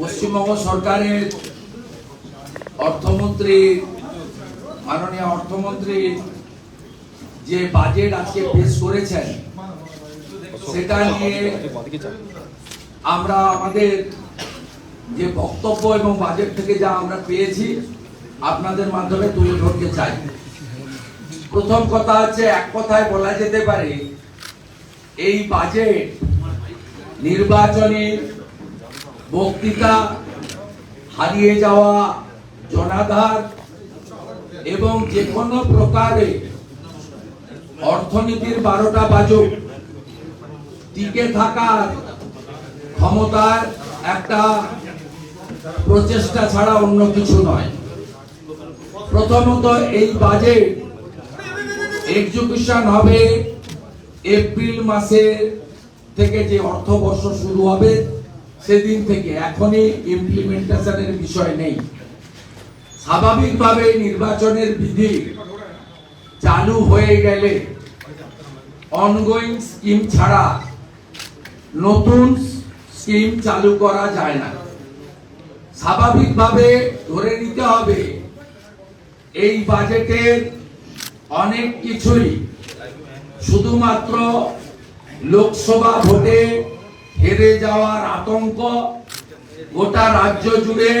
পশ্চিমবঙ্গ সরকারের অর্থমন্ত্রী মাননীয় অর্থমন্ত্রী যে বাজেট আজকে পেশ করেছেন সেটা নিয়ে আমরা আমাদের যে বক্তব্য এবং বাজেট থেকে যা আমরা পেয়েছি আপনাদের মাধ্যমে তুলে ধরতে চাই। প্রথম কথা হচ্ছে, এক কথায় বলা যেতে পারে এই বাজেট নির্বাচনী বক্তৃতা, হারিয়ে যাওয়া জনাধার এবং যে কোনো প্রকারে অর্থনীতির 12টা বাজুক টিকে থাকার ক্ষমতার একটা প্রচেষ্টা ছাড়া অন্য কিছু নয়। প্রথমত এই বাজেট এক্সিকিউশন হবে এপ্রিল মাসে থেকে, যে অর্থবর্ষ শুরু হবে সেদিন থেকে, এখনই ইমপ্লিমেন্টেশনের বিষয় নেই। স্বাভাবিকভাবে নির্বাচনের বিধি চালু হয়ে গেলে অনগোয়িং স্কিম ছাড়া নতুন স্কিম চালু করা যায় না। স্বাভাবিকভাবে ধরে নিতে হবে এই বাজেটের অনেক কিছুই শুধুমাত্র লোকসভা ভোটে হেরে যাওয়ার আতঙ্ক, গোটা রাজ্য জুড়ে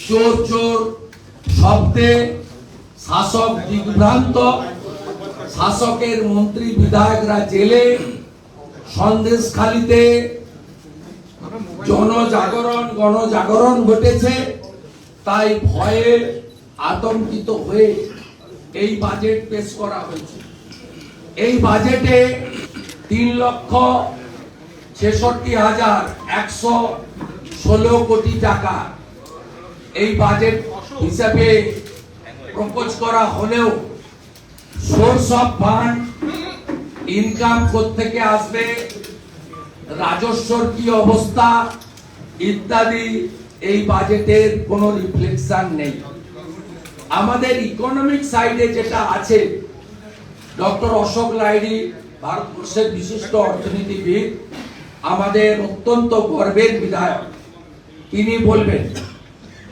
চোর চোর শব্দে শাসক দিগ্ভ্রান্ত, শাসকের মন্ত্রী বিধায়করা জেলে, সন্দেশখালিতে গণজাগরণ ঘটেছে, তাই ভয়ে আতঙ্কিত হয়ে এই বাজেট পেশ করা হয়েছে। এই বাজেটে 3,66,116 কোটি টাকা এই বাজেট হিসাবে প্রপোজ করা হলেও সোর্স অফ ফান্ড, ইনকাম কোত্থেকে আসবে, রাজস্বর কি অবস্থা ইত্যাদি এই বাজেটের কোনো রিফ্লেকশন নেই। আমাদের ইকোনমিক সাইডে যেটা আছে, ডক্টর অশোক লাহিড়ী ভারতবর্ষের বিশিষ্ট অর্থনীতিবিদ, আমাদের অত্যন্ত গর্বের বিধায়ক, তিনি বলবেন,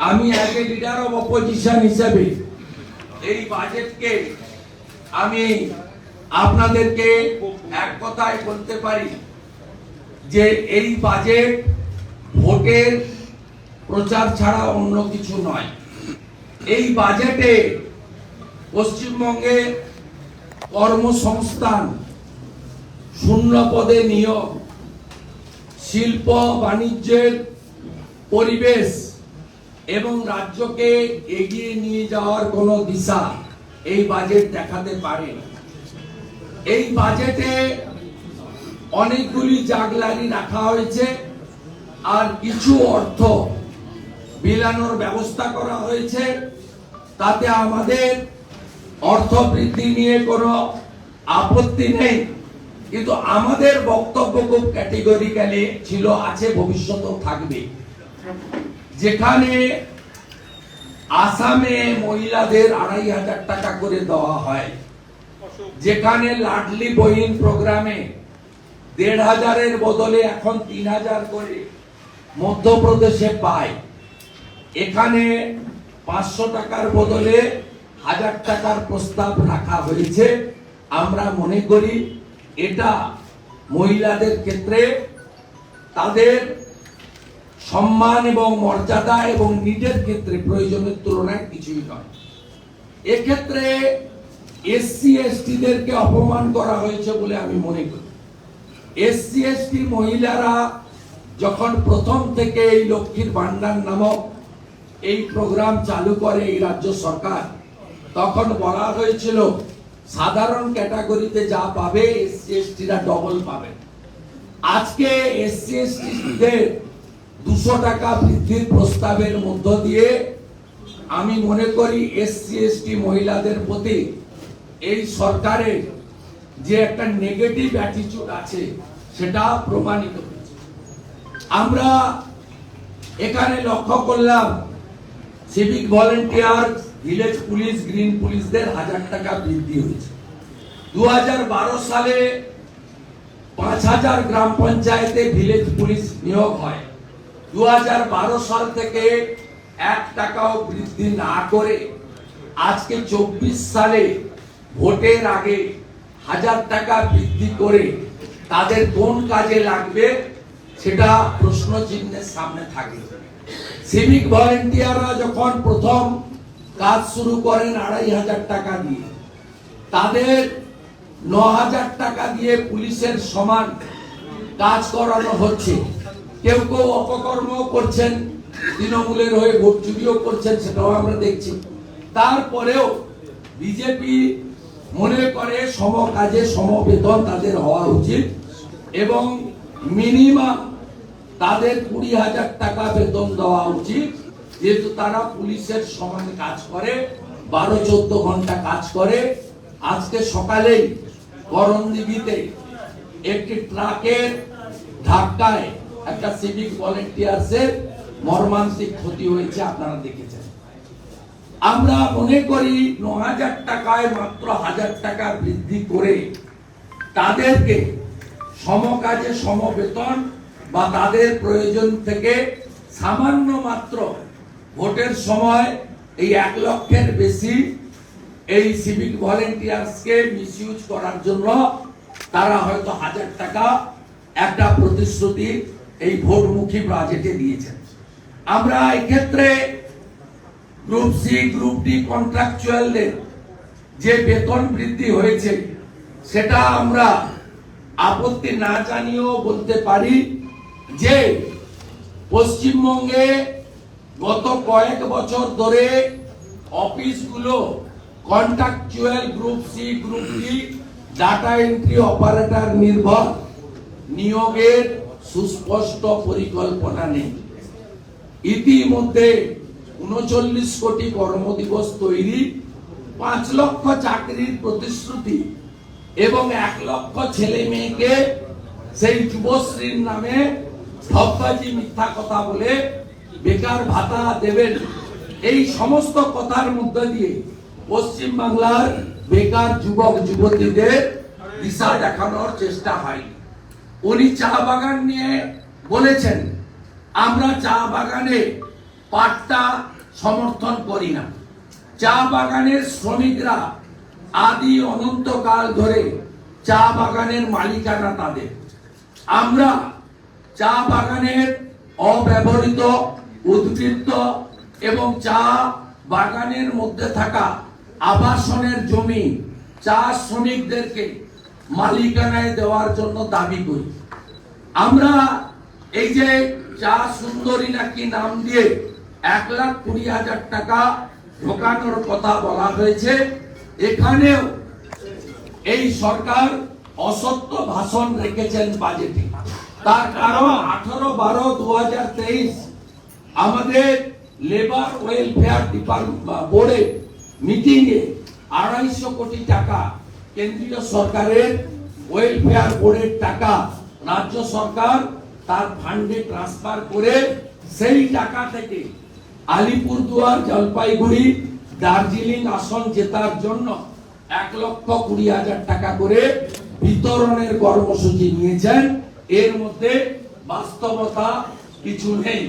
আমি as a leader of opposition হিসেবে এই বাজেটকে আমি আপনাদেরকে এক কথায় বলতে পারি যে এই বাজেট ভোটের প্রচার ছাড়া অন্য কিছু নয়। এই বাজেটে পশ্চিমবঙ্গে কর্মসংস্থান, শূন্য পদে নিয়োগ, শিল্প বাণিজ্যের পরিবেশ এবং রাজ্যকে এগিয়ে নিয়ে যাওয়ার কোনো দিশা এই বাজেট দেখাতে পারে। এই বাজেটে অনেকগুলি জাগলারি রাখা হয়েছে আর কিছু অর্থ বিলানোর ব্যবস্থা করা হয়েছে। তাতে আমাদের অর্থ বৃদ্ধি নিয়ে কোনো আপত্তি নেই, কিন্তু আমাদের বক্তব্য খুব ক্যাটেগরিক্যালি ছিল, আছে, ভবিষ্যতেও থাকবে। যেখানে আসামে মহিলাদের 2,500 টাকা করে দেওয়া হয়, যেখানে লাডলি বহিন প্রোগ্রামে 1,500-এর বদলে এখন 3,000 করে মধ্যপ্রদেশে পায়, এখানে 500 টাকার বদলে 1,000 টাকার প্রস্তাব রাখা হয়েছে। আমরা মনে করি এটা মহিলাদের ক্ষেত্রে তাদের সম্মান এবং মর্যাদা এবং নিজের ক্ষেত্রে প্রয়োজনের তুলনায় কিছুই নয়। এক্ষেত্রে এসসি এসটিদেরকে অপমান করা হয়েছে বলে আমি মনে করি। এসসি এসটি মহিলারা যখন প্রথম থেকে এই লক্ষ্মীর ভান্ডার নামক এই প্রোগ্রাম চালু করে এই রাজ্য সরকার, তখন বলা হয়েছিল সাধারণ ক্যাটাগরিতে যা পাবে এসসি এসটিরা ডবল পাবে। আজকে এসসি এসটিদের 200 টাকা বৃদ্ধির প্রস্তাবের মধ্য দিয়ে আমি মনে করি এসসি এসটি মহিলাদের প্রতি এই সরকারের যে একটা নেগেটিভ অ্যাটিটিউড আছে সেটা প্রমাণিত হয়েছে। আমরা এখানে লক্ষ্য করলাম civic volunteer, village police, green পুলিশদের 1,000 টাকা বৃদ্ধি হয়েছে। 2012 সালে 5,000 গ্রাম পঞ্চায়েতে ভিলেজ পুলিশ নিয়োগ হয়। 2012 সাল থেকে 1 টাকাও বৃদ্ধি না করে আজকে 24 সালে ভোটের আগে 1000 টাকা বৃদ্ধি করে তাদের কোন কাজে লাগবে সেটা প্রশ্ন চিহ্নের সামনে থাকে। সিভিক ভলেন্টিয়াররা যখন প্রথম কাজ শুরু করেন 2500 টাকা দিয়ে, তাদের 9000 টাকা দিয়ে পুলিশের সমান কাজ করানো হচ্ছে। কেউ কেউ অপকর্ম করছেন, তৃণমূলের হয়ে ভোট চুরিও করছেন, সেটাও আমরা দেখছি। তারপরেও বিজেপি মনে করে সম কাজে সম বেতন তাদের হওয়া উচিত এবং মিনিমাম তাদের 20,000 টাকা বেতন দেওয়া উচিত, যেহেতু তারা পুলিশের সমান কাজ করে, 12-14 ঘন্টা কাজ করে। আজকে সকালেই করণদিঘিতে একটি ট্রাকের ধাক্কায় একটা সিভিক ভলেন্টিয়ার্সের মর্মান্তিক ক্ষতি হয়েছে, আপনারা দেখেছেন। আমরা মনে করি 9000 টাকায় মাত্র 1000 টাকা বৃদ্ধি করে তাদেরকে সমকাজে সমবেতন বা তাদের প্রয়োজন থেকে সামান্য মাত্র ভোটের সময় এই 1 লক্ষের বেশি এই সিভিক ভলেন্টিয়ার্সকে মিসইউজ করার জন্য তারা হয়তো 1000 টাকা একটা প্রতিশ্রুতি এই ভোটমুখী বাজেটে দিয়েছেন। আমরা এই ক্ষেত্রে গ্রুপ সি গ্রুপ ডি কন্ট্রাকচুয়ালদের যে বেতন বৃদ্ধি হয়েছে সেটা আমরা আপত্তি না জানিয়েও বলতে পারি যে পশ্চিমবঙ্গে গত কয়েক বছর ধরে অফিসগুলো contractual group C group D data entry operator নির্ভর, নিয়োগের সুস্পষ্ট পরিকল্পনা নেই। ইতিমধ্যে 39 কোটি কর্মদিবস তৈরি, 5 লক্ষ চাকরির প্রতিশ্রুতি এবং 1 লক্ষ ছেলে মেয়েকে সেই যুবশ্রীর নামে ধপ্পাজি মিথ্যা কথা বলে বেকার ভাতা দেবেন। এই সমস্ত কথার মধ্যে দিয়ে পশ্চিম বাংলার বেকার যুবক যুবতীদের দিশা দেখানোর চেষ্টা হয়। উনি চা বাগান নিয়ে বলেছেন, আমরা চা বাগানে পাট্টা সমর্থন করি না। চা বাগানের শ্রমিকরা আদি অনন্তকাল ধরে চা বাগানের মালিকানা তাদের। আমরা চা বাগানের অব্যবহৃত উদ্বৃত্ত এবং চা বাগানের মধ্যে থাকা আবাসনের জমি চা শ্রমিকদেরকে মালিকানায় দেওয়ার জন্য দাবি করি। আমরা এই যে চা সুন্দরী নাকি নাম দিয়ে 1,20,000 টাকা ঢোকানোর কথা বলা হয়েছে, এখানেও এই সরকার অসত্য ভাষণ রেখেছেন বাজেটে। তার কারণ 18/12/2023 আমাদের লেবার ওয়েলফেয়ার বোর্ডে মিটিংয়ে 250 কোটি টাকা কেন্দ্রীয় সরকারের ওয়েলফেয়ার বোর্ডের টাকা রাজ্য সরকার তার ফান্ডে ট্রান্সফার করে সেই টাকা থেকে আলিপুরদুয়ার, জলপাইগুড়ি, দার্জিলিং আসন জেতার জন্য 1,20,000 টাকা করে বিতরণের কর্মসূচি নিয়েছেন। এর মধ্যে বাস্তবতা কিছু নেই।